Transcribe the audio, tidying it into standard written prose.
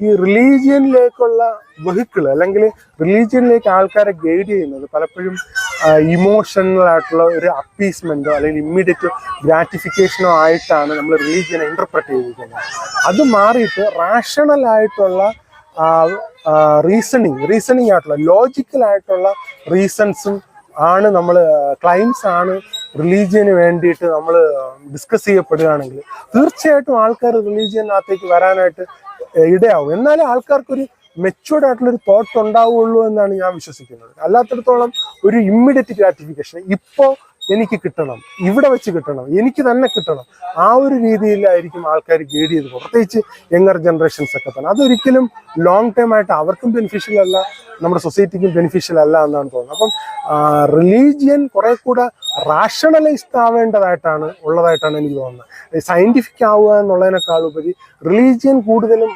ഈ റിലീജിയനിലേക്കുള്ള വെഹിക്കിൾ അല്ലെങ്കിൽ റിലീജിയനിലേക്ക് ആൾക്കാരെ ഗൈഡ് ചെയ്യുന്നത് പലപ്പോഴും ഇമോഷണൽ ആയിട്ടുള്ള ഒരു അപ്പീസ്മെന്റോ അല്ലെങ്കിൽ ഇമ്മീഡിയറ്റ് ഗ്രാറ്റിഫിക്കേഷനോ ആയിട്ടാണ് നമ്മൾ റിലീജിയനെ ഇന്റർപ്രറ്റ് ചെയ്തിരിക്കുന്നത്. അത് മാറിയിട്ട് റാഷണൽ ആയിട്ടുള്ള റീസണിങ് ആയിട്ടുള്ള ലോജിക്കൽ ആയിട്ടുള്ള റീസൺസും ആണ് നമ്മൾ ക്ലൈംസ് ആണ് റിലീജിയന് വേണ്ടിയിട്ട് നമ്മൾ ഡിസ്കസ് ചെയ്യപ്പെടുകയാണെങ്കിൽ തീർച്ചയായിട്ടും ആൾക്കാർ റിലീജിയനകത്തേക്ക് വരാനായിട്ട് ഇടയാവും. എന്നാലേ ആൾക്കാർക്കൊരു മെച്യൂർഡ് ആയിട്ടുള്ളൊരു തോട്ട് ഉണ്ടാവുള്ളൂ എന്നാണ് ഞാൻ വിശ്വസിക്കുന്നത്. അല്ലാത്തിടത്തോളം ഒരു ഇമ്മീഡിയറ്റ് ഗ്രാറ്റിഫിക്കേഷൻ ഇപ്പോൾ എനിക്ക് കിട്ടണം, ഇവിടെ വെച്ച് കിട്ടണം, എനിക്ക് തന്നെ കിട്ടണം, ആ ഒരു രീതിയിലായിരിക്കും ആൾക്കാർ ഗൈഡ് ചെയ്ത് പോകും. പ്രത്യേകിച്ച് യങ്ങർ ജനറേഷൻസ് ഒക്കെ തന്നെ അതൊരിക്കലും ലോങ് ടൈം ആയിട്ട് അവർക്കും ബെനിഫിഷ്യൽ അല്ല, നമ്മുടെ സൊസൈറ്റിക്കും ബെനിഫിഷ്യൽ അല്ല എന്നാണ് തോന്നുന്നത്. അപ്പം റിലീജിയൻ കുറെ കൂടെ റാഷണലൈസ്ഡ് ഉള്ളതായിട്ടാണ് എനിക്ക് തോന്നുന്നത്. സയന്റിഫിക് ആവുക എന്നുള്ളതിനേക്കാൾ ഉപരി റിലീജിയൻ കൂടുതലും